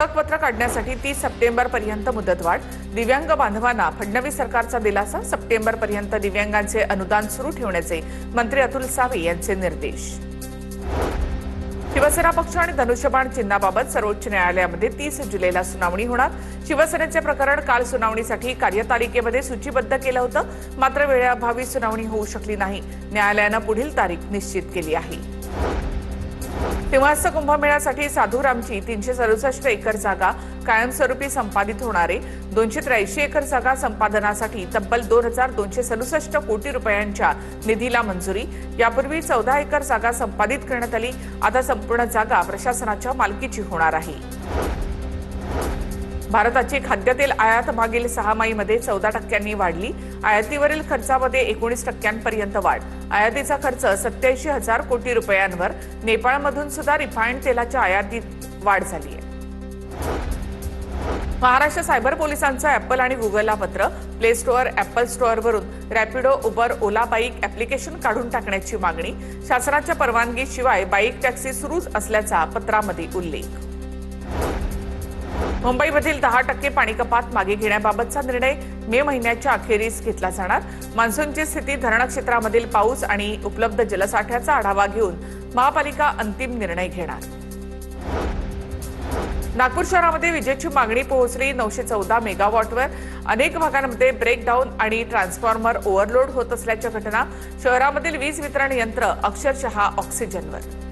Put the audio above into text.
ओळखपत्र काढण्यासाठी 30 सप्टेंबरपर्यंत मुदतवाढ. दिव्यांग बांधवांना फडणवीस सरकारचा दिलासा. सप्टेंबरपर्यंत दिव्यांगांचे अनुदान सुरू ठेवण्याचे मंत्री अतुल सावे यांचे निर्देश. शिवसेना पक्ष आणि धनुष्यबाण चिन्हाबाबत सर्वोच्च न्यायालयामध्ये 30 जुलैला सुनावणी होणार. शिवसेनेचे प्रकरण काल सुनावणीसाठी कार्यतालिकेमध्ये सूचीबद्ध केलं होतं, मात्र वेळेअभावी सुनावणी होऊ शकली नाही. न्यायालयानं पुढील तारीख निश्चित केली आहे. सिंहस्थ कुंभमेळ्यासाठी साधूरामची 367 एकर जागा कायमस्वरूपी संपादित होणार आहे. 283 एकर जागा संपादनासाठी तब्बल 2267 कोटी रुपयांच्या निधीला मंजुरी. यापूर्वी 14 एकर जागा संपादित करण्यात आली. आता संपूर्ण जागा प्रशासनाच्या मालकीची होणार आहे. भारताची खाद्यतेल आयात मागील 6 महिन्यांमध्ये 14% वाढली. आयातीवरील खर्चामध्ये 19% वाढ. आयातीचा खर्च 87,000 कोटी रुपयांवर. नेपाळमधून सुद्धा रिफाईंड तेलाच्या आयातीत वाढ झाली आहे. महाराष्ट्र सायबर पोलिसांचं ॲपल आणि गुगलला पत्र. प्ले स्टोअर, ॲपल स्टोअरवरून Rapido, Uber, Ola bike application काढून टाकण्याची मागणी. शासनाच्या परवानगीशिवाय बाईक टॅक्सी सुरूच असल्याचा पत्रामध्ये उल्लेख. मुंबईमधील 10% पाणी कपात मागे घेण्याबाबतचा निर्णय मे महिन्याच्या अखेरीस घेतला जाणार. मान्सूनची स्थिती, धरण क्षेत्रामधील पाऊस आणि उपलब्ध जलसाठ्याचा आढावा घेऊन महापालिका अंतिम निर्णय घेणार. नागपूर शहरामध्ये विजेची मागणी पोहोचली 914 मेगावॉटवर. अनेक भागांमध्ये ब्रेकडाऊन आणि ट्रान्सफॉर्मर ओव्हरलोड होत असल्याच्या घटना. शहरामधील वीज वितरण यंत्र अक्षरशः ऑक्सिजनवर.